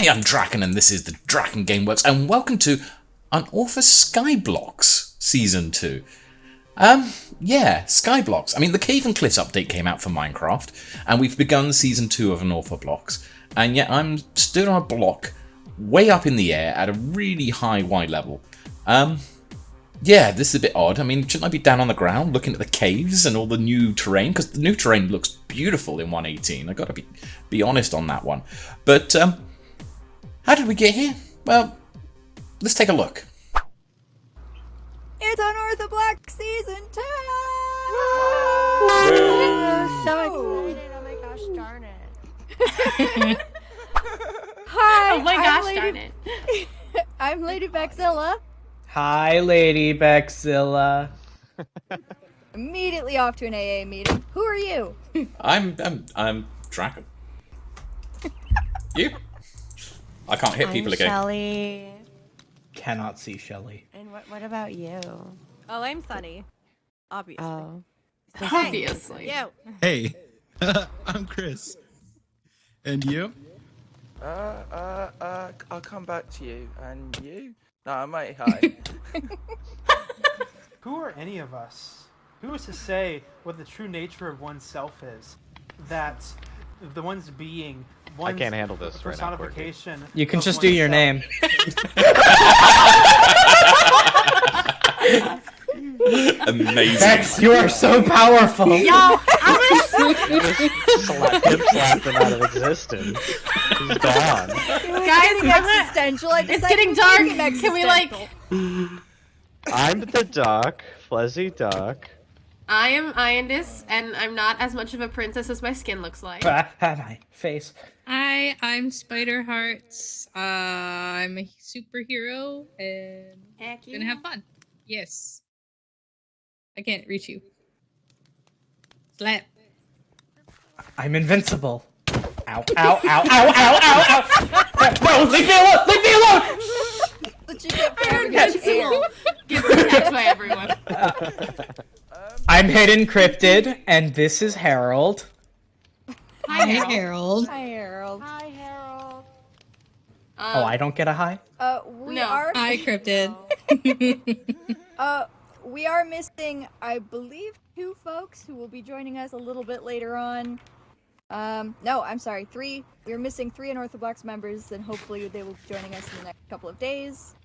Hi, I'm Draken, and this is the DrakenGameWerks, and welcome to Unortho-Sky-Blocks Season 2. Yeah, Sky-Blocks. I mean, the Cave and Cliffs update came out for Minecraft, and we've begun Season 2 of Unorthoblocks, and yet I'm stood on a block way up in the air at a really high Y level. Yeah, this is a bit odd. I mean, shouldn't I be down on the ground looking at the caves and all the new terrain? Because the new terrain looks beautiful in 1.18. I've got to be honest on that one. But, how did we get here? Well, let's take a look. It's Unorthoblocks Season 2! So excited, oh my gosh, darn it. Hi, Oh my gosh, darn it. I'm LadyBexilla. Hi, LadyBexilla. Immediately off to an AA meeting. Who are you? I'm Draken. You? I can't hit people again. Shelly. Cannot see Shelly. And what about you? Oh, I'm Sunny. Obviously. Oh. Obviously. You. Hey, I'm Chris. And you? I'll come back to you. And you? No, mate, hi. Who are any of us? Who is to say what the true nature of oneself is? That the one's being, one's I can't handle this right now, Corky. personification. You can of just do your oneself. name. Amazing. Bex, you are so powerful. Y'all, Slapped him out of existence. He's gone. guys, Existential. I it's decided getting to dark. make him Can we like? I'm the duck, Flezzy Duck. I am Iondis, and I'm not as much of a princess as my skin looks like. My face. Hi, I'm Spider Hearts. I'm a superhero and Heck yeah. gonna have fun. Yes. I can't reach you. Slap. I'm invincible. Ow, ow, ow, ow, ow, ow, ow. No, leave me alone! Leave me alone! What you get for having Gets much ale? attacked by everyone. I'm hidden cryptid, and this is Harold. Hi, Hey, Harold. Harold. Hi, Harold. Hi, Harold. Oh, I don't get a hi? We No. are... Hi, Cryptid. We are missing, I believe, 2 folks who will be joining us a little bit later on. No, I'm sorry, 3. We're missing 3 Unorthoblocks members, and hopefully they will be joining us in the next couple of days.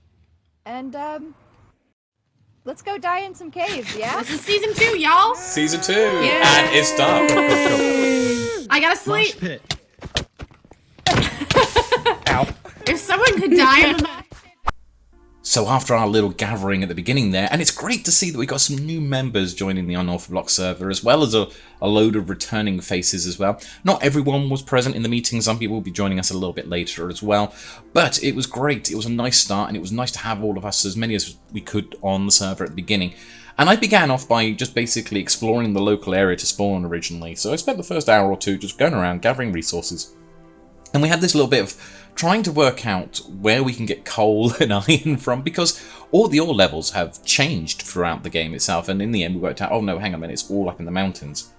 And, let's go die in some caves, yeah? This is season 2, y'all. Season 2, and it's done. I gotta Mosh sleep. pit. Ow. If someone could die in the back. So after our little gathering at the beginning there, and it's great to see that we got some new members joining the Unorthoblocks server, as well as a load of returning faces as well. Not everyone was present in the meeting, some people will be joining us a little bit later as well. But it was great, it was a nice start, and it was nice to have all of us, as many as we could, on the server at the beginning. And I began off by just basically exploring the local area to spawn originally, so I spent the first hour or two just going around gathering resources. And we had this little bit of trying to work out where we can get coal and iron from, because all the ore levels have changed throughout the game itself, and in the end we worked out, oh no, hang on a minute, it's all up in the mountains.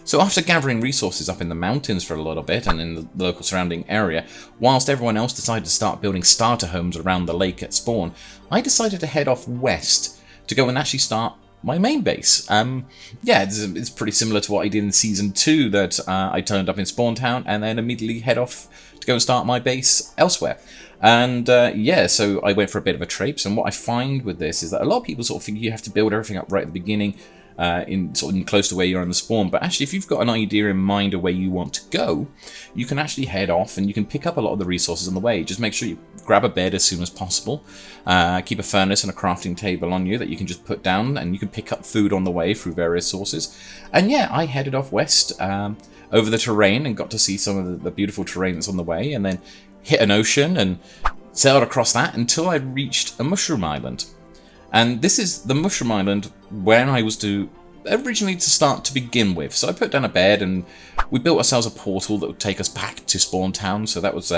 So after gathering resources up in the mountains for a little bit, and in the local surrounding area, whilst everyone else decided to start building starter homes around the lake at spawn, I decided to head off west to go and actually start my main base. Yeah, it's pretty similar to what I did in Season 2, that I turned up in Spawn Town and then immediately head off to go and start my base elsewhere. And yeah, so I went for a bit of a traipse, and what I find with this is that a lot of people sort of think you have to build everything up right at the beginning, in close to where you're on the spawn, but actually if you've got an idea in mind of where you want to go, you can actually head off and you can pick up a lot of the resources on the way. Just make sure you grab a bed as soon as possible, keep a furnace and a crafting table on you that you can just put down, and you can pick up food on the way through various sources. And yeah, I headed off west over the terrain and got to see some of the beautiful terrain that's on the way, and then hit an ocean and sailed across that until I reached a mushroom island. And this is the mushroom island where I was originally to start to begin with. So I put down a bed and we built ourselves a portal that would take us back to Spawn Town. So that was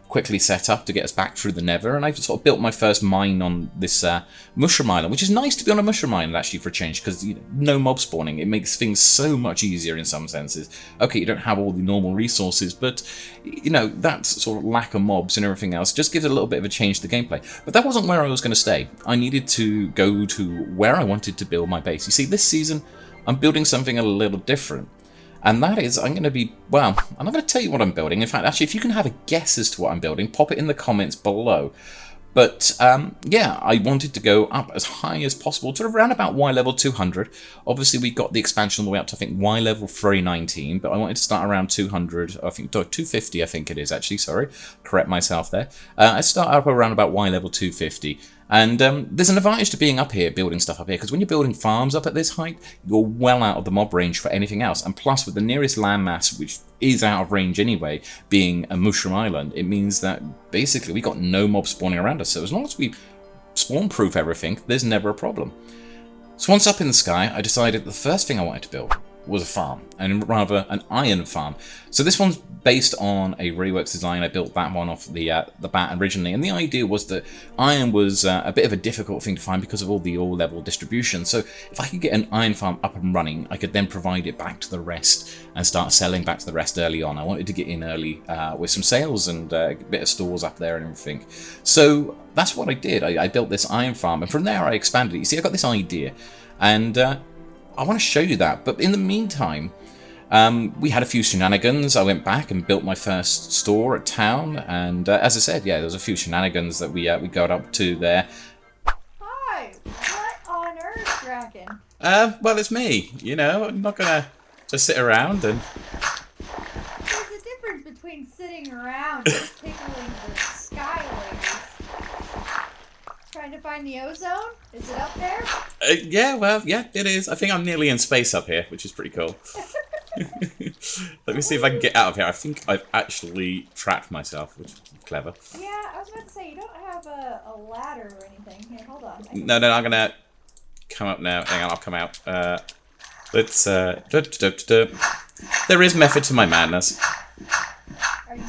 quickly set up to get us back through the Nether, and I've sort of built my first mine on this mushroom island, which is nice to be on a mushroom island actually for a change, because no mob spawning. It makes things so much easier in some senses. Okay, you don't have all the normal resources, but that sort of lack of mobs and everything else just gives a little bit of a change to the gameplay. But that wasn't where I was going to stay. I needed to go to where I wanted to build my base. You see, this season I'm building something a little different. And that is, I'm going to be, well, I'm not going to tell you what I'm building. In fact, actually, if you can have a guess as to what I'm building, pop it in the comments below. But, yeah, I wanted to go up as high as possible, to around about Y level 200. Obviously, we got the expansion all the way up to, I think, Y level 319, but I wanted to start around 200, I think, 250, I think it is, actually, sorry. Correct myself there. I start up around about Y level 250. And there's an advantage to being up here, building stuff up here, because when you're building farms up at this height, you're well out of the mob range for anything else. And plus, with the nearest landmass, which is out of range anyway, being a mushroom island, it means that basically we got no mob spawning around us. So as long as we spawn-proof everything, there's never a problem. So once up in the sky, I decided the first thing I wanted to build was a farm, and rather an iron farm. So this one's based on a Rayworks design. I built that one off the bat originally, and the idea was that iron was a bit of a difficult thing to find because of all the all-level distribution. So if I could get an iron farm up and running, I could then provide it back to the rest and start selling back to the rest early on. I wanted to get in early with some sales and a bit of stores up there and everything. So that's what I did. I built this iron farm, and from there I expanded it. You see, I got this idea, and I want to show you that, but in the meantime, we had a few shenanigans. I went back and built my first store at town, and as I said, yeah, there was a few shenanigans that we got up to there. Hi! What on earth, Draken? Well, it's me. I'm not gonna just sit around and. There's a difference between sitting around and tickling the sky ladies. Trying to find the ozone? Is it up there? Yeah, well, yeah, it is. I think I'm nearly in space up here, which is pretty cool. Let me see if I can get out of here. I think I've actually trapped myself, which is clever. Yeah, I was about to say, you don't have a ladder or anything. Here, hold on. No, I'm gonna come up now. Hang on, I'll come out. Let's, There is method to my madness. Are you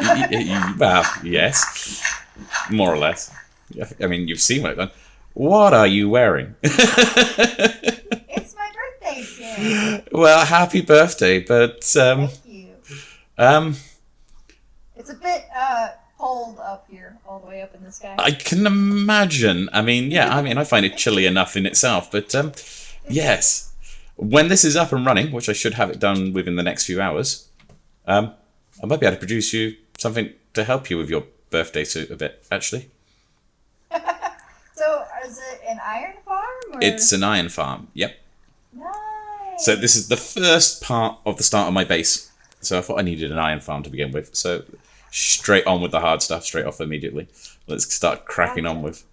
sure? Well, yes. More or less. I mean, you've seen what I've done. What are you wearing? It's my birthday, Jim. Well, happy birthday, but, Thank you. It's a bit, cold up here, all the way up in the sky. I can imagine. I mean, yeah, I find it chilly enough in itself, but, yes. When this is up and running, which I should have it done within the next few hours, I might be able to produce you something to help you with your birthday suit a bit, actually. So, is it an iron farm? Or? It's an iron farm, yep. Nice. So this is the first part of the start of my base. So I thought I needed an iron farm to begin with. So straight on with the hard stuff, straight off immediately. Let's start cracking on with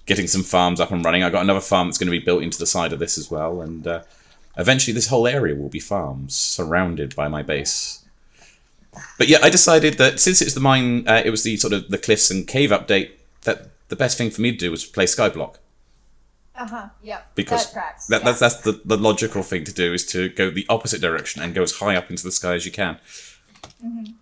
getting some farms up and running. I got another farm that's going to be built into the side of this as well. And eventually this whole area will be farms surrounded by my base. But yeah, I decided that since it's the mine, it was the sort of the cliffs and cave update, that the best thing for me to do was play Skyblock. Yep. Because that tracks. that's the logical thing to do, is to go the opposite direction and go as high up into the sky as you can. Mm-hmm.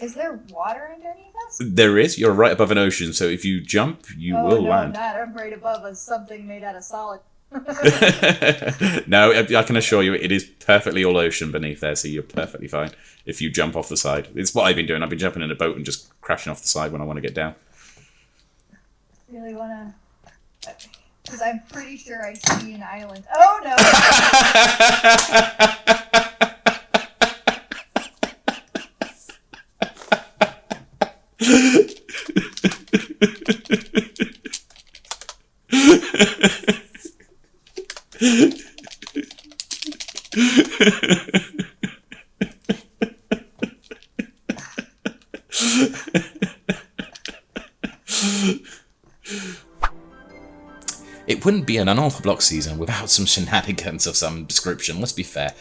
Is there water underneath us? There is. You're right above an ocean, so if you jump, you will land. Not. I'm right above us. Something made out of solid. No, I can assure you it is perfectly all ocean beneath there, so you're perfectly fine if you jump off the side. It's what I've been doing. I've been jumping in a boat and just crashing off the side when I want to get down. Really wanna... Because I'm pretty sure I see an island. Oh no! It wouldn't be an Unorthoblocks season without some shenanigans of some description, let's be fair.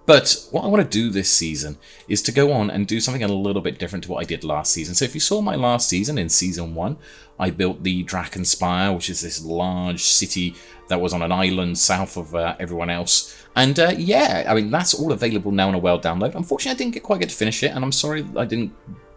But what I want to do this season is to go on and do something a little bit different to what I did last season. So if you saw my last season, in Season 1, I built the Draken Spire, which is this large city that was on an island south of everyone else. And yeah, I mean, that's all available now on a world download. Unfortunately, I didn't quite get to finish it, and I'm sorry I didn't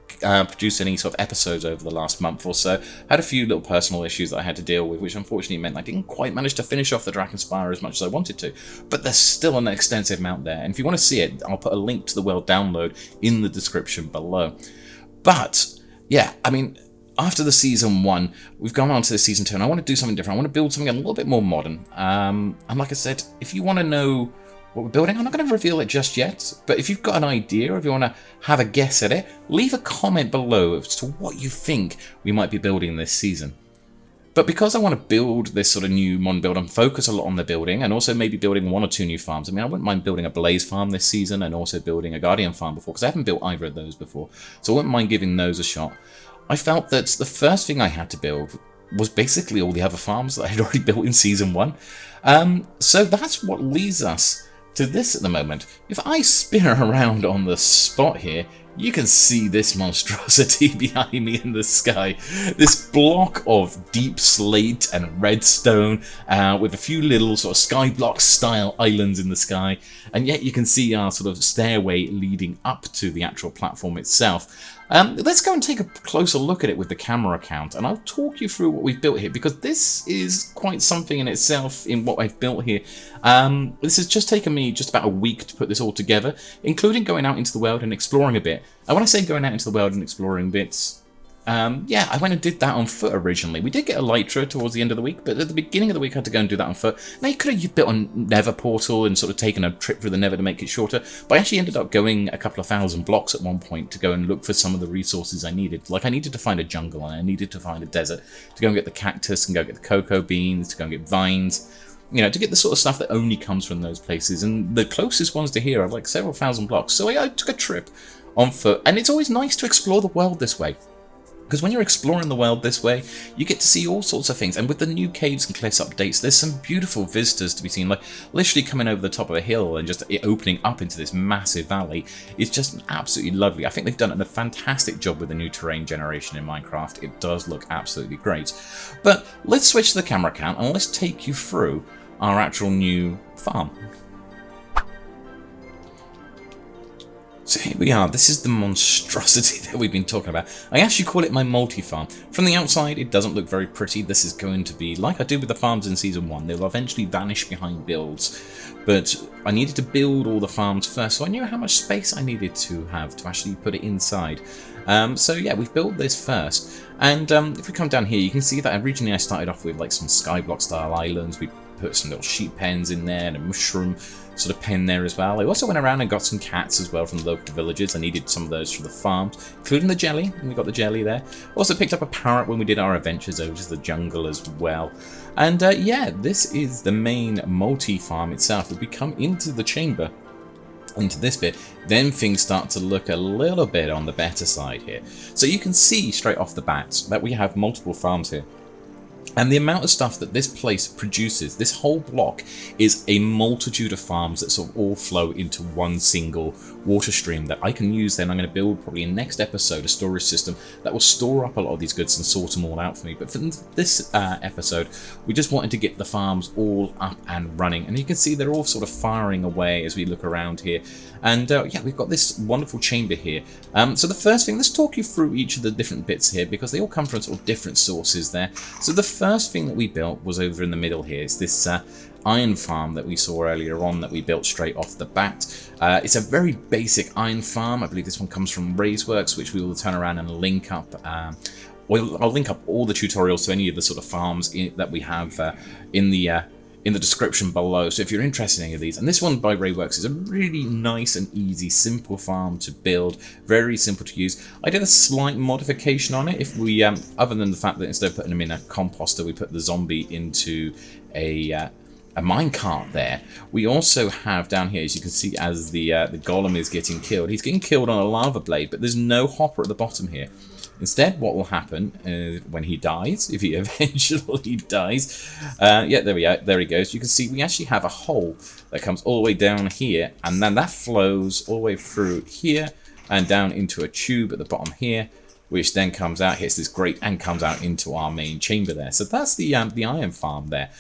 produce any sort of episodes over the last month or so. I had a few little personal issues that I had to deal with, which unfortunately meant I didn't quite manage to finish off the Drakkenspire as much as I wanted to. But there's still an extensive amount there, and if you want to see it, I'll put a link to the world download in the description below. But yeah, I mean, after the season 1, we've gone on to the season 2, and I want to do something different. I want to build something a little bit more modern. And like I said, if you want to know what we're building, I'm not going to reveal it just yet, but if you've got an idea, or if you want to have a guess at it, leave a comment below as to what you think we might be building this season. But because I want to build this sort of new modern build and focus a lot on the building, and also maybe building 1 or 2 new farms. I mean, I wouldn't mind building a Blaze farm this season, and also building a Guardian farm before, because I haven't built either of those before, so I wouldn't mind giving those a shot. I felt that the first thing I had to build was basically all the other farms that I had already built in season 1. So that's what leads us to this at the moment. If I spin around on the spot here, you can see this monstrosity behind me in the sky. This block of deep slate and redstone with a few little sort of Sky-Block style islands in the sky. And yet you can see our sort of stairway leading up to the actual platform itself. Let's go and take a closer look at it with the camera count, and I'll talk you through what we've built here, because this is quite something in itself in what I've built here. This has just taken me just about a week to put this all together, including going out into the world and exploring a bit. And when I say going out into the world and exploring bits, yeah, I went and did that on foot originally. We did get elytra towards the end of the week, but at the beginning of the week I had to go and do that on foot. Now you could have built a nether portal and sort of taken a trip through the nether to make it shorter, but I actually ended up going a couple of thousand blocks at one point to go and look for some of the resources I needed. Like I needed to find a jungle, and I needed to find a desert to go and get the cactus and go get the cocoa beans, to go and get vines. You know, to get the sort of stuff that only comes from those places. And the closest ones to here are like several thousand blocks. So I took a trip on foot, and it's always nice to explore the world this way. Because when you're exploring the world this way, you get to see all sorts of things. And with the new caves and cliffs updates, there's some beautiful vistas to be seen. Like literally coming over the top of a hill and just it opening up into this massive valley. It's just absolutely lovely. I think they've done a fantastic job with the new terrain generation in Minecraft. It does look absolutely great. But let's switch to the camera count and let's take you through our actual new farm. So here we are, this is the monstrosity that we've been talking about. I actually call it my multi-farm. From the outside, it doesn't look very pretty. This is going to be, like I did with the farms in Season 1, they will eventually vanish behind builds. But I needed to build all the farms first, so I knew how much space I needed to have to actually put it inside. So yeah, we've built this first. And if we come down here, you can see that originally I started off with like some Skyblock style islands. We put some little sheep pens in there and a mushroom sort of pen there as well. I also went around and got some cats as well from the local villages. I needed some of those for the farms, including the jelly, and we got the jelly there. Also picked up a parrot when we did our adventures over to the jungle as well. And yeah, this is the main multi-farm itself. If we come into the chamber, into this bit, then things start to look a little bit on the better side here. So you can see straight off the bat that we have multiple farms here. And the amount of stuff that this place produces, this whole block, is a multitude of farms that sort of all flow into one single water stream that I can use. Then I'm going to build probably in next episode a storage system that will store up a lot of these goods and sort them all out for me. But for this episode, we just wanted to get the farms all up and running. And you can see they're all sort of firing away as we look around here. And yeah, we've got this wonderful chamber here. So the first thing, let's talk you through each of the different bits here, because they all come from sort of different sources there. So the first thing that we built was over in the middle here. Is this iron farm that we saw earlier on that we built straight off the bat. It's a very basic iron farm. I believe this one comes from Rayworks, which we will turn around and link up. I'll link up all the tutorials to any of the sort of farms that we have in the description below. So if you're interested in any of these, and this one by Rayworks is a really nice and easy, simple farm to build, very simple to use. I did a slight modification on it. If we, other than the fact that instead of putting them in a composter, we put the zombie into a minecart there. We also have down here, as you can see, as the golem is getting killed, he's getting killed on a lava blade, but there's no hopper at the bottom here. Instead, what will happen when he dies, if he eventually dies, yeah, there he goes. You can see we actually have a hole that comes all the way down here, and then that flows all the way through here and down into a tube at the bottom here, which then comes out, hits this grate, and comes out into our main chamber there. So that's the iron farm there.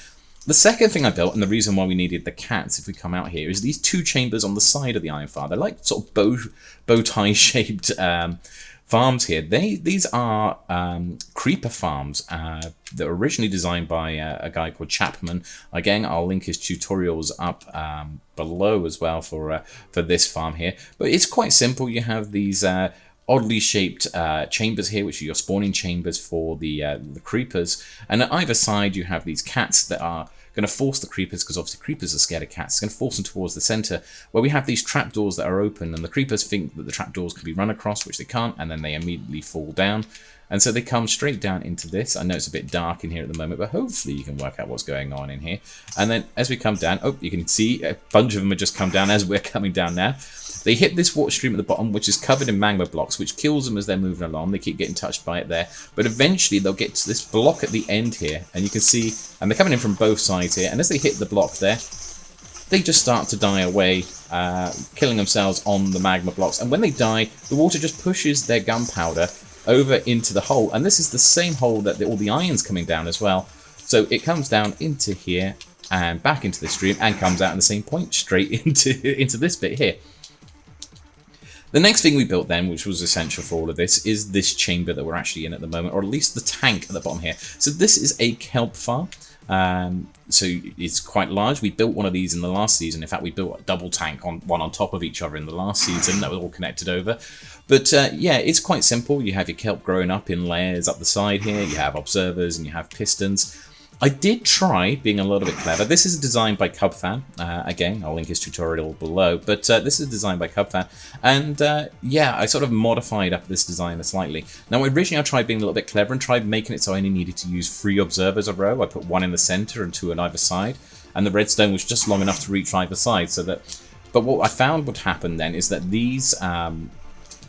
The second thing I built, and the reason why we needed the cats, if we come out here, is these two chambers on the side of the iron farm. They're like sort of bow tie shaped farms here. These are creeper farms that were originally designed by a guy called Chapman. Again, I'll link his tutorials up below as well for this farm here. But it's quite simple. You have these oddly shaped chambers here, which are your spawning chambers for the creepers. And at either side, you have these cats that are going to force the creepers, because obviously creepers are scared of cats, it's going to force them towards the center, where we have these trapdoors that are open, and the creepers think that the trapdoors can be run across, which they can't, and then they immediately fall down. And so they come straight down into this. I know it's a bit dark in here at the moment, but hopefully you can work out what's going on in here. And then as we come down, oh, you can see a bunch of them have just come down as we're coming down now. They hit this water stream at the bottom, which is covered in magma blocks, which kills them as they're moving along. They keep getting touched by it there. But eventually they'll get to this block at the end here, and you can see, and they're coming in from both sides here, and as they hit the block there, they just start to die away, killing themselves on the magma blocks. And when they die, the water just pushes their gunpowder over into the hole. And this is the same hole that all the iron's coming down as well. So it comes down into here and back into the stream and comes out at the same point straight into this bit here. The next thing we built then, which was essential for all of this, is this chamber that we're actually in at the moment, or at least the tank at the bottom here. So this is a kelp farm. So it's quite large. We built one of these in the last season. In fact, we built a double tank, one on top of each other in the last season. That was all connected over. But yeah, it's quite simple. You have your kelp growing up in layers up the side here. You have observers and you have pistons. I did try being a little bit clever. This is designed by Cubfan. Again, I'll link his tutorial below. But this is designed by Cubfan. And yeah, I sort of modified up this design slightly. Now, originally I tried being a little bit clever and tried making it so I only needed to use 3 observers a row. I put 1 in the center and 2 on either side. And the redstone was just long enough to reach either side. But what I found would happen then is that these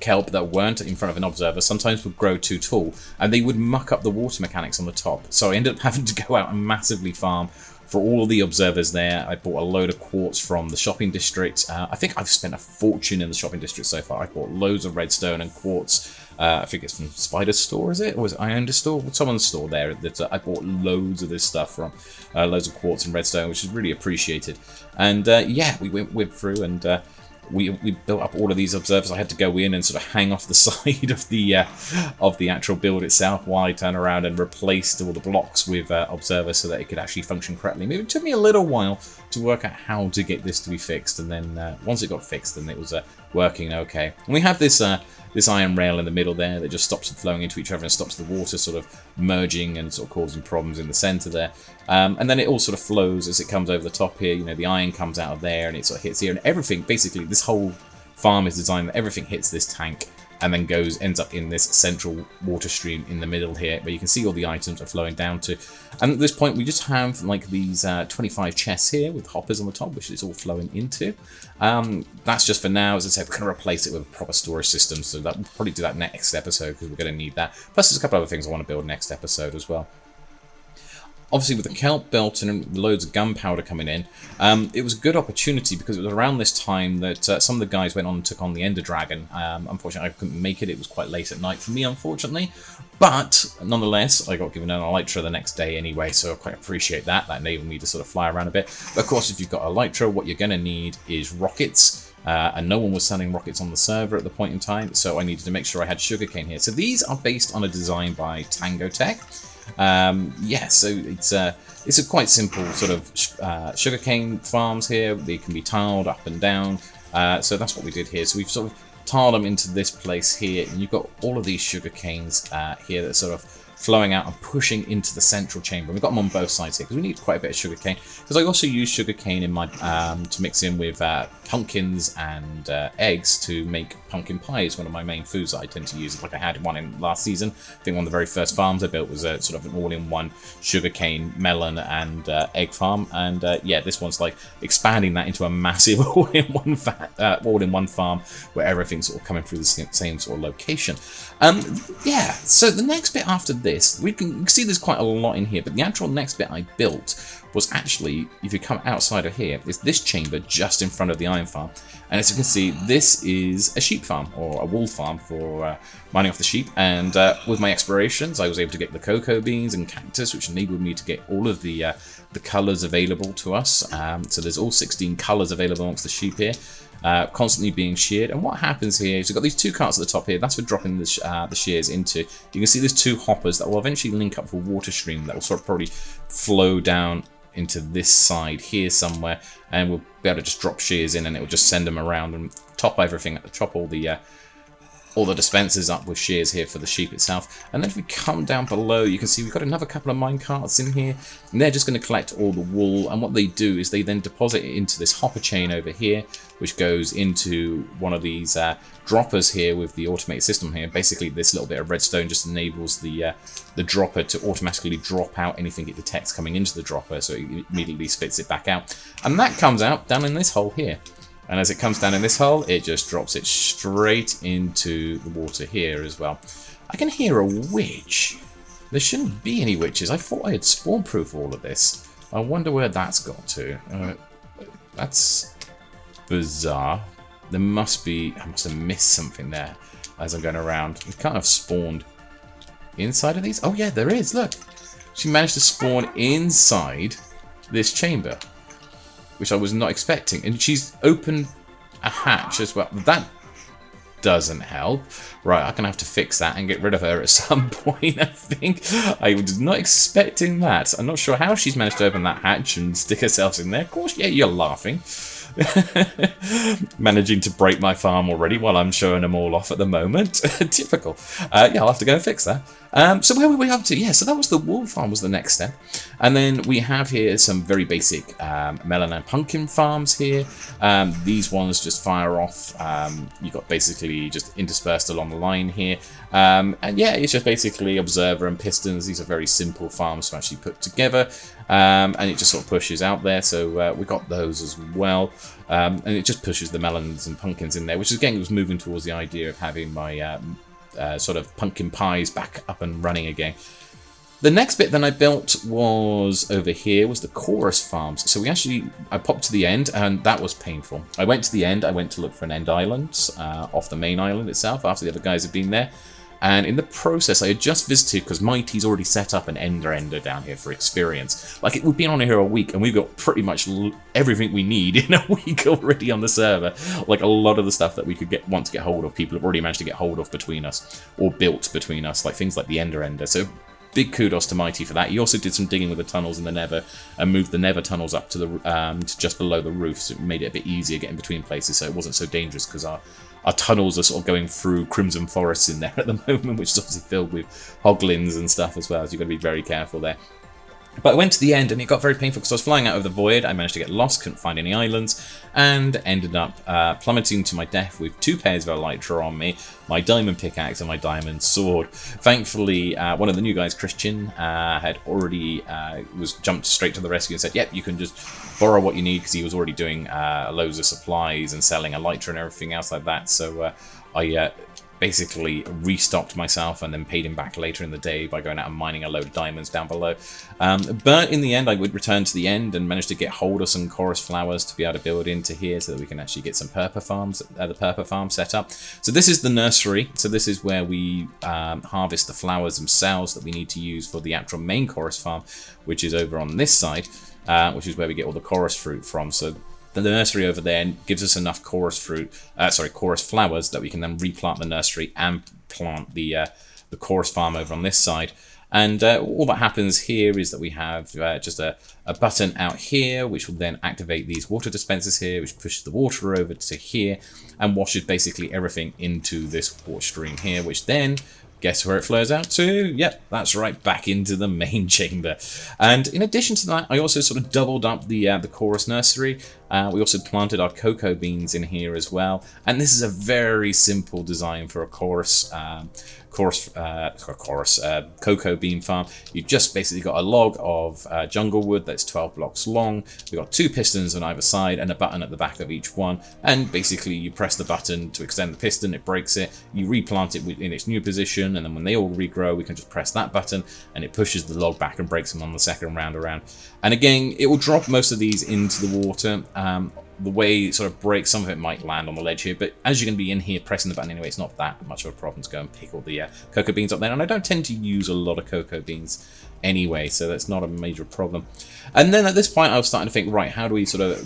kelp that weren't in front of an observer sometimes would grow too tall, and they would muck up the water mechanics on the top. So I ended up having to go out and massively farm for all of the observers there. I bought a load of quartz from the shopping district. I think I've spent a fortune in the shopping district so far. I bought loads of redstone and quartz. I think it's from Spider's store, is it? Or was it Ionda's store? Someone's store there. That I bought loads of this stuff from. Loads of quartz and redstone, which is really appreciated. And yeah, we went through and we built up all of these observers. I had to go in and sort of hang off the side of the actual build itself while I turn around and replaced all the blocks with observers so that it could actually function correctly. Maybe it took me a little while to work out how to get this to be fixed, and then once it got fixed, then it was working okay. And we have this this iron rail in the middle there that just stops them flowing into each other and stops the water sort of merging and sort of causing problems in the center there. And then it all sort of flows as it comes over the top here. You know, the iron comes out of there and it sort of hits here, and everything, basically this whole farm is designed that everything hits this tank and then ends up in this central water stream in the middle here, where you can see all the items are flowing down to. And at this point, we just have like these 25 chests here with hoppers on the top, which it's all flowing into. That's just for now. As I said, we're going to replace it with a proper storage system, so that we'll probably do that next episode because we're going to need that. Plus, there's a couple other things I want to build next episode as well. Obviously, with the kelp belt and loads of gunpowder coming in, it was a good opportunity because it was around this time that some of the guys went on and took on the Ender Dragon. Unfortunately, I couldn't make it. It was quite late at night for me, unfortunately. But nonetheless, I got given an elytra the next day anyway, so I quite appreciate that. That enabled me to sort of fly around a bit. But of course, if you've got elytra, what you're going to need is rockets. And no one was selling rockets on the server at the point in time, so I needed to make sure I had sugarcane here. So these are based on a design by Tangotek. Yeah, so it's a quite simple sort of sugarcane farms here. They can be tiled up and down. So that's what we did here. So we've sort of tiled them into this place here, and you've got all of these sugarcanes here that are sort of flowing out and pushing into the central chamber. We've got them on both sides here because we need quite a bit of sugarcane. Because I also use sugarcane in my to mix in with pumpkins and eggs to make pumpkin pie. Is one of my main foods that I tend to use. Like I had one in last season. I think one of the very first farms I built was sort of an all-in-one sugarcane, melon, and egg farm. And yeah, this one's like expanding that into a massive all-in-one farm where everything's sort of coming through the same sort of location. Yeah, so the next bit after this, you can see there's quite a lot in here, but the actual next bit I built was actually, if you come outside of here, is this chamber just in front of the iron farm. And as you can see, this is a sheep farm, or a wool farm for mining off the sheep. And with my explorations, I was able to get the cocoa beans and cactus, which enabled me to get all of the colours available to us. So there's all 16 colours available amongst the sheep here. constantly being sheared. And what happens here is we've got these 2 carts at the top here. That's for dropping the shears into. You can see there's 2 hoppers that will eventually link up for water stream that will sort of probably flow down into this side here somewhere, and we'll be able to just drop shears in, and it will just send them around and top everything, top all the dispensers up with shears here for the sheep itself. And then if we come down below, you can see we've got another couple of mine carts in here, and they're just going to collect all the wool. And what they do is they then deposit it into this hopper chain over here, which goes into one of these droppers here with the automated system here. Basically, this little bit of redstone just enables the dropper to automatically drop out anything it detects coming into the dropper, so it immediately spits it back out. And that comes out down in this hole here. And as it comes down in this hole, it just drops it straight into the water here as well. I can hear a witch. There shouldn't be any witches. I thought I had spawn-proof all of this. I wonder where that's got to. That's bizarre. There must be... I must have missed something there as I'm going around. We can't have spawned inside of these. Oh yeah, there is. Look. She managed to spawn inside this chamber, which I was not expecting. And she's opened a hatch as well. That doesn't help. Right, I'm going to have to fix that and get rid of her at some point, I think. I was not expecting that. I'm not sure how she's managed to open that hatch and stick herself in there. Of course, yeah, you're laughing. Managing to break my farm already while I'm showing them all off at the moment. Typical. Yeah, I'll have to go and fix that. So where were we up to? Yeah, so that was the wool farm was the next step. And then we have here some very basic melon and pumpkin farms here. These ones just fire off. You've got basically just interspersed along the line here. And yeah, it's just basically observer and pistons. These are very simple farms to actually put together. And it just sort of pushes out there. So we got those as well. And it just pushes the melons and pumpkins in there, which again was moving towards the idea of having my sort of pumpkin pies back up and running again. The next bit that I built was over here, was the chorus farms. So I popped to the end, and that was painful. I went to the end, I went to look for an end island off the main island itself after the other guys had been there. And in the process, I had just visited, because Mighty's already set up an ender down here for experience. Like, we've been on here a week, and we've got pretty much everything we need in a week already on the server. Like, a lot of the stuff that we could want to get hold of, people have already managed to get hold of between us, or built between us, like things like the ender. So, big kudos to Mighty for that. He also did some digging with the tunnels in the Nether, and moved the Nether tunnels up to the to just below the roof, so it made it a bit easier getting between places, so it wasn't so dangerous, because our tunnels are sort of going through Crimson Forests in there at the moment, which is obviously filled with hoglins and stuff as well, so you've got to be very careful there. But I went to the end, and it got very painful because I was flying out of the void. I managed to get lost, couldn't find any islands, and ended up plummeting to my death with 2 pairs of elytra on me, my diamond pickaxe and my diamond sword. Thankfully, one of the new guys, Christian, had already jumped straight to the rescue and said, yep, you can just borrow what you need, because he was already doing loads of supplies and selling elytra and everything else like that. So I basically restocked myself and then paid him back later in the day by going out and mining a load of diamonds down below. But in the end, I would return to the end and manage to get hold of some chorus flowers to be able to build into here so that we can actually get some purple farms, the purple farm set up. So this is the nursery. So this is where we harvest the flowers themselves that we need to use for the actual main chorus farm, which is over on this side, which is where we get all the chorus fruit from. So the nursery over there gives us enough chorus flowers that we can then replant the nursery and plant the chorus farm over on this side. And all that happens here is that we have just a button out here, which will then activate these water dispensers here, which pushes the water over to here and washes basically everything into this water stream here, which then, guess where it flows out to? Yep, that's right, back into the main chamber. And in addition to that, I also sort of doubled up the chorus nursery. We also planted our cocoa beans in here as well. And this is a very simple design for a cocoa bean farm. You've just basically got a log of jungle wood that's 12 blocks long. We've got 2 pistons on either side and a button at the back of each one. And basically you press the button to extend the piston, it breaks it, you replant it in its new position, and then when they all regrow, we can just press that button and it pushes the log back and breaks them on the second round around. And again, it will drop most of these into the water. The way it sort of breaks, some of it might land on the ledge here, but as you're going to be in here pressing the button anyway, it's not that much of a problem to go and pick all the cocoa beans up there. And I don't tend to use a lot of cocoa beans anyway, so that's not a major problem. And then at this point, I was starting to think, right, how do we sort of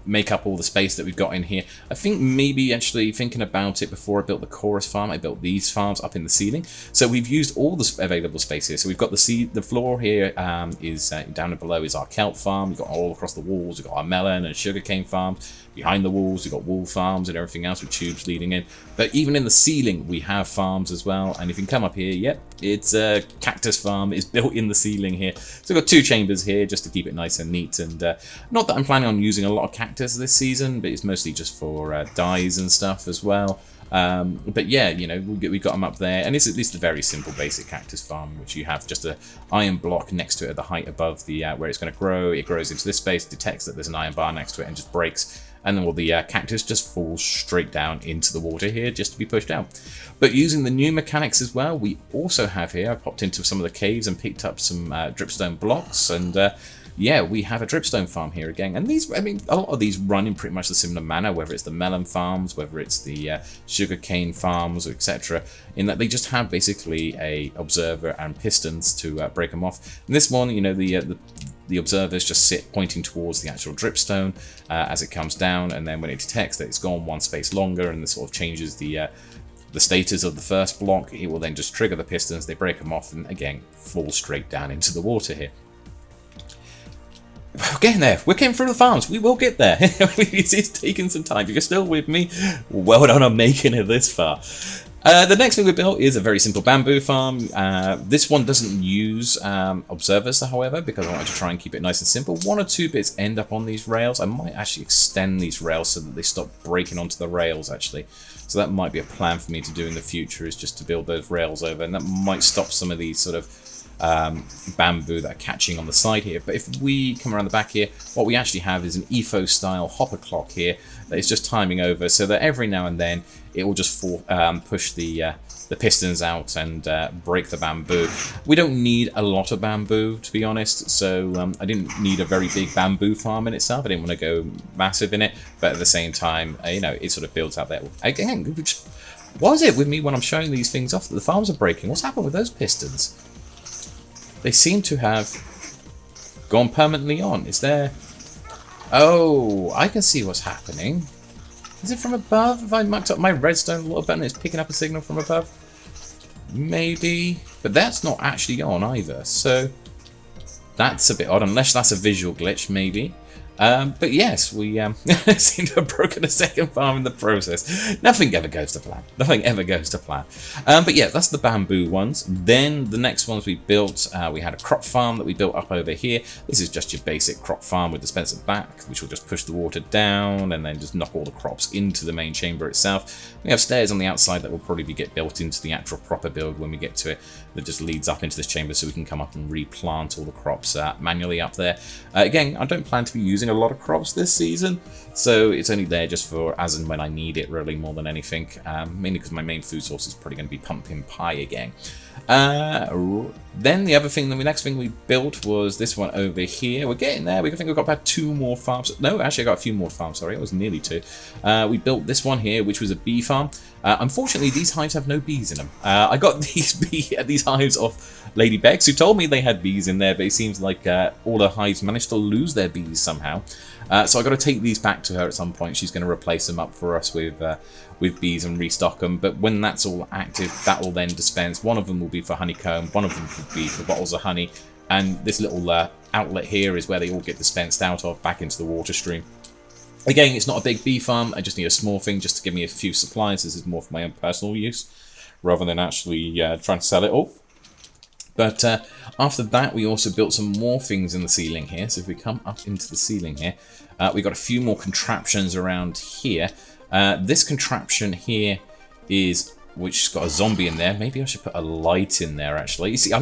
make up all the space that we've got in here. I think maybe actually thinking about it before I built the chorus farm, I built these farms up in the ceiling. So we've used all the available space here. So we've got the floor here is down and below is our Kelp Farm. We've got all across the walls, we've got our Melon and Sugarcane Farms. Behind the walls, we've got wool farms and everything else with tubes leading in. But even in the ceiling, we have farms as well. And if you can come up here, yep, it's a Cactus Farm is built in the ceiling here. So we've got 2 chambers here just to keep it nice and neat. And not that I'm planning on using a lot of cactus this season, but it's mostly just for dyes and stuff as well. But yeah, you know, we've got them up there, and it's at least a very simple basic cactus farm, which you have just a iron block next to it at the height above the where it's going to grow. It grows into this space, detects that there's an iron bar next to it, and just breaks. And then the cactus just falls straight down into the water here just to be pushed out. But using the new mechanics as well, we also have here, I popped into some of the caves and picked up some dripstone blocks, and yeah, we have a dripstone farm here again. And these, I mean, a lot of these run in pretty much the similar manner, whether it's the melon farms, whether it's the sugarcane farms, etc. In that they just have basically a observer and pistons to break them off. And this one, you know, the observers just sit pointing towards the actual dripstone as it comes down, and then when it detects that it's gone one space longer and this sort of changes the status of the first block, it will then just trigger the pistons, they break them off, and again fall straight down into the water here. We're getting there. We're getting through the farms. We will get there. It's taking some time. If you're still with me, well done on making it this far. The next thing we built is a very simple bamboo farm. This one doesn't use observers, however, because I wanted to try and keep it nice and simple. 1 or 2 bits end up on these rails. I might actually extend these rails so that they stop breaking onto the rails, actually. So that might be a plan for me to do in the future, is just to build those rails over, and that might stop some of these sort of bamboo that are catching on the side here. But if we come around the back here, what we actually have is an EFO style hopper clock here that is just timing over, so that every now and then it will just push the pistons out and break the bamboo. We don't need a lot of bamboo, to be honest, so I didn't need a very big bamboo farm in itself. I didn't want to go massive in it, but at the same time, you know, it sort of builds out there. Again, what is it with me when I'm showing these things off that the farms are breaking? What's happened with those pistons? They seem to have gone permanently on. Is there... Oh, I can see what's happening. Is it from above? Have I mucked up my redstone a little bit and it's picking up a signal from above? Maybe. But that's not actually on either, so that's a bit odd, unless that's a visual glitch, maybe. But yes, we seem to have broken a second farm in the process. Nothing ever goes to plan. Nothing ever goes to plan. But yeah, that's the bamboo ones. Then the next ones we built, we had a crop farm that we built up over here. This is just your basic crop farm with dispenser back, which will just push the water down and then just knock all the crops into the main chamber itself. We have stairs on the outside that will probably get built into the actual proper build when we get to it. That just leads up into this chamber so we can come up and replant all the crops manually up there. Again, I don't plan to be using a lot of crops this season, so it's only there just for as and when I need it, really, more than anything. Mainly because my main food source is probably going to be pumpkin pie again. Then the other thing, the next thing we built was this one over here. We're getting there. I think we've got about 2 more farms. No, actually I got a few more farms, sorry. It was nearly 2. We built this one here, which was a bee farm. Unfortunately, these hives have no bees in them. I got these hives off LadyBex, who told me they had bees in there, but it seems like all the hives managed to lose their bees somehow. So I got to take these back to her at some point. She's going to replace them up for us with bees and restock them. But when that's all active, that will then dispense. One of them will be for honeycomb, one of them will be for bottles of honey, and this little outlet here is where they all get dispensed out of back into the water stream. Again, it's not a big bee farm. I just need a small thing just to give me a few supplies. This is more for my own personal use rather than actually trying to sell it all. But after that, we also built some more things in the ceiling here. So if we come up into the ceiling here, we've got a few more contraptions around here. This contraption here is, which has got a zombie in there. Maybe I should put a light in there, actually. You see,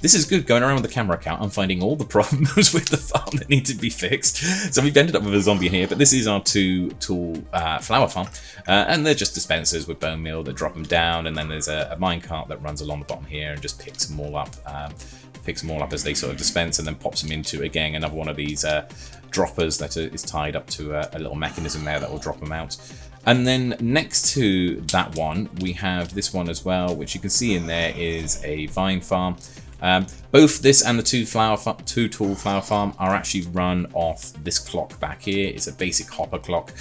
this is good. Going around with the camera account, I'm finding all the problems with the farm that need to be fixed. So we've ended up with a zombie here, but this is our 2-tool flower farm. And they're just dispensers with bone meal that drop them down, and then there's a minecart that runs along the bottom here and just picks them all up. Picks them all up as they sort of dispense, and then pops them into, again, another one of these droppers that is tied up to a little mechanism there that will drop them out. And then next to that one, we have this one as well, which you can see in there is a vine farm. Both this and the two tool flower farm are actually run off this clock back here. It's a basic hopper clock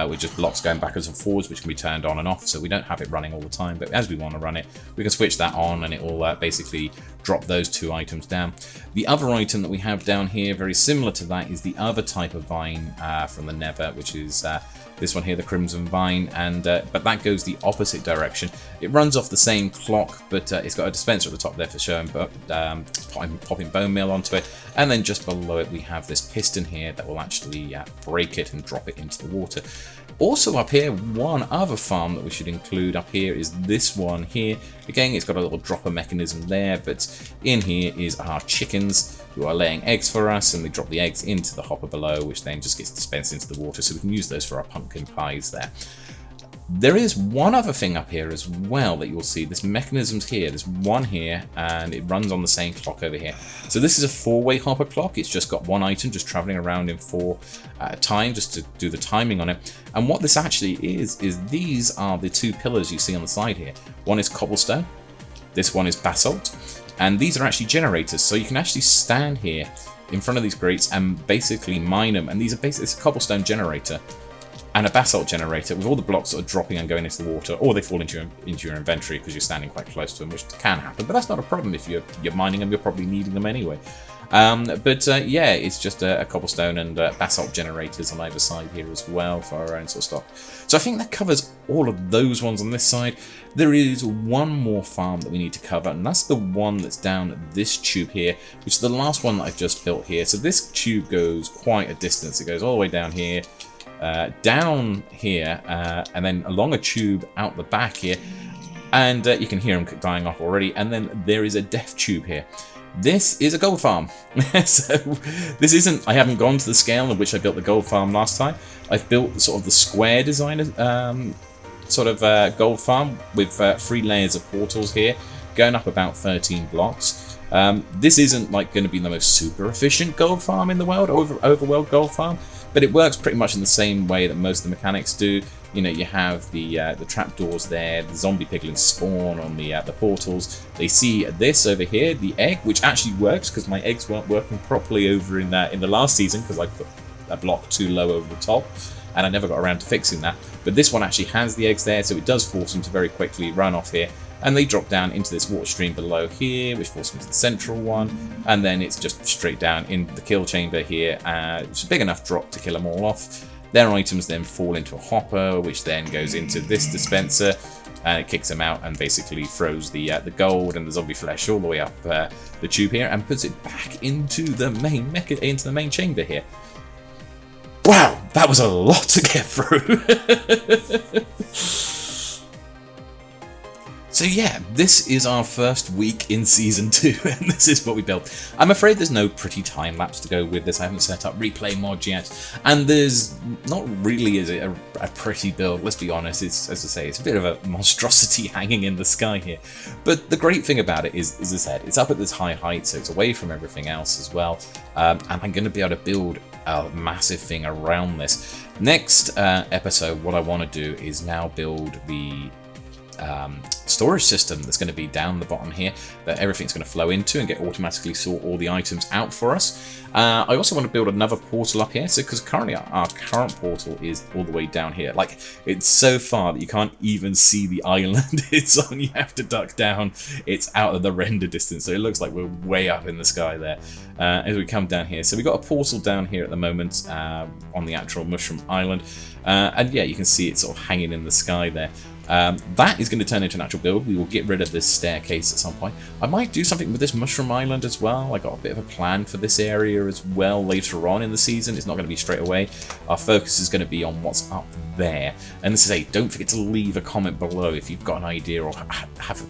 with just blocks going backwards and forwards, which can be turned on and off, so we don't have it running all the time. But as we want to run it, we can switch that on, and it will basically drop those 2 items down. The other item that we have down here, very similar to that, is the other type of vine from the Nether, which is this one here, the Crimson Vine, and but that goes the opposite direction. It runs off the same clock, but it's got a dispenser at the top there for showing popping bone meal onto it, and then just below it we have this piston here that will actually break it and drop it into the water. Also up here, one other farm that we should include up here is this one here. Again, it's got a little dropper mechanism there, but in here is our chickens who are laying eggs for us, and they drop the eggs into the hopper below, which then just gets dispensed into the water, so we can use those for our pumpkin pies there. There is one other thing up here as well that you'll see. This mechanism's here. There's one here, and it runs on the same clock over here. So this is a 4-way hopper clock. It's just got one item just traveling around in 4 at a time, just to do the timing on it. And what this actually is these are the 2 pillars you see on the side here. One is Cobblestone. This one is Basalt. And these are actually generators. So you can actually stand here in front of these grates and basically mine them. And these are basically, it's a Cobblestone generator and a Basalt generator with all the blocks that are dropping and going into the water, or they fall into your inventory because you're standing quite close to them, which can happen, but that's not a problem. If you're mining them, you're probably needing them anyway. Yeah, it's just a Cobblestone and Basalt generators on either side here as well for our own sort of stock. So I think that covers all of those ones on this side. There is one more farm that we need to cover, and that's the one that's down this tube here, which is the last one that I've just built here. So this tube goes quite a distance. It goes all the way down here, and then along a tube out the back here, and you can hear them dying off already. And then there is a death tube here. This is a gold farm. So this isn't, I haven't gone to the scale at which I built the gold farm last time. I've built sort of the square design gold farm with 3 layers of portals here, going up about 13 blocks. This isn't like going to be the most super efficient gold farm in the world, overworld gold farm, but it works pretty much in the same way that most of the mechanics do. You know, you have the trapdoors there, the zombie piglins spawn on the portals. They see this over here, the egg, which actually works because my eggs weren't working properly over in the last season because I put a block too low over the top, and I never got around to fixing that. But this one actually has the eggs there, so it does force them to very quickly run off here. And they drop down into this water stream below here, which forces them to the central one. And then it's just straight down in the kill chamber here. It's a big enough drop to kill them all off. Their items then fall into a hopper, which then goes into this dispenser. And it kicks them out and basically throws the gold and the zombie flesh all the way up the tube here and puts it back into the main chamber here. Wow, that was a lot to get through. So yeah, this is our first week in Season 2, and this is what we built. I'm afraid there's no pretty time-lapse to go with this. I haven't set up replay mod yet, and there's not really a pretty build, let's be honest. It's, as I say, it's a bit of a monstrosity hanging in the sky here. But the great thing about it is, as I said, it's up at this high height, so it's away from everything else as well, and I'm going to be able to build a massive thing around this. Next episode, what I want to do is now build the storage system that's going to be down the bottom here that everything's going to flow into and get automatically sort all the items out for us. I also want to build another portal up here, so because currently our current portal is all the way down here, like it's so far that you can't even see the island it's on. You have to duck down. It's out of the render distance, so it looks like we're way up in the sky there as we come down here. So we've got a portal down here at the moment on the actual mushroom island, and yeah, you can see it sort of hanging in the sky there. That is going to turn into an actual build. We will get rid of this staircase at some point. I might do something with this mushroom island as well. I got a bit of a plan for this area as well later on in the season. It's not going to be straight away. Our focus is going to be on what's up there. And this is don't forget to leave a comment below if you've got an idea or have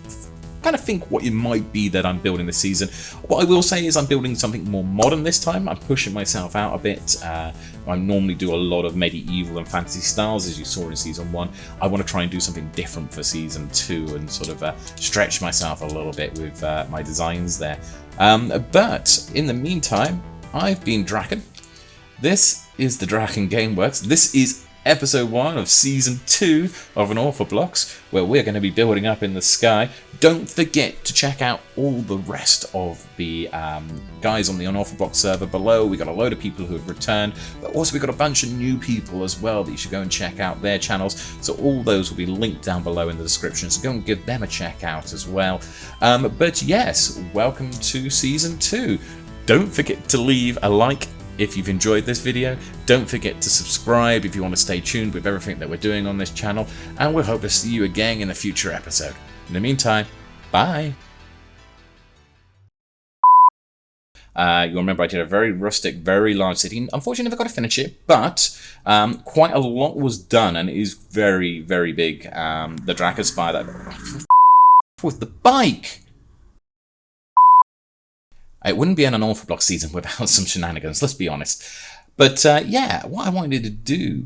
kind of think what it might be that I'm building this season. What I will say is I'm building something more modern this time. I'm pushing myself out a bit. I normally do a lot of medieval and fantasy styles, as you saw in Season 1. I want to try and do something different for Season 2 and sort of stretch myself a little bit with my designs there. But in the meantime, I've been Draken. This is the DrakenGameWerks. This is episode 1 of season 2 of Unorthoblocks, where we're going to be building up in the sky. Don't forget to check out all the rest of the guys on the Unorthoblocks server below. We got a load of people who have returned, but also we got a bunch of new people as well that you should go and check out their channels. So all those will be linked down below in the description, so go and give them a check out as well. But yes, welcome to season 2. Don't forget to leave a like if you've enjoyed this video. Don't forget to subscribe if you want to stay tuned with everything that we're doing on this channel, and we'll hope to see you again in a future episode. In the meantime, bye! You'll remember I did a very rustic, very large city. Unfortunately, never got to finish it, but quite a lot was done, and it is very, very big. The Draken Spire that... with the bike! It wouldn't be an Unorthoblocks season without some shenanigans, let's be honest. But yeah, what I wanted to do...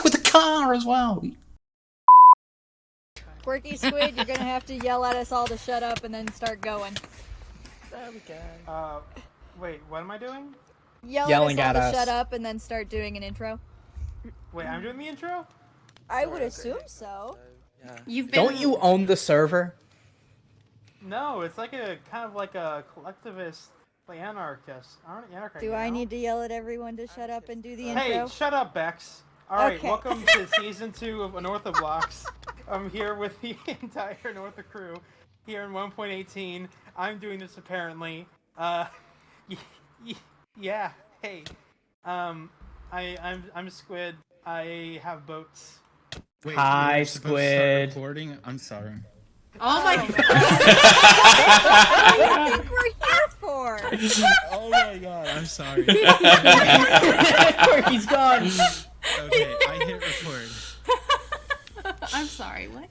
with the car as well! Quirky Squid, you're gonna have to yell at us all to shut up and then start going. There we go. Wait, what am I doing? Yelling at us all to shut up and then start doing an intro. Wait, I'm doing the intro? I would assume so. Yeah. You've been. Don't you own the server? No, it's like a kind of like a collectivist, like anarchist. Do I need to yell at everyone to shut up and do the Hey, intro? shut up, Bex. Alright, Okay. welcome to season 2 of Unorthoblocks. I'm here with the entire Unortho crew here in 1.18. I'm doing this apparently. Yeah, hey. I'm Squid. I have boats. Wait, Hi, we're supposed to start Squid. recording? I'm sorry. Oh my god. What do you think we're here for? Oh my god, I'm sorry. He's gone. Okay, I hit record. I'm sorry, what?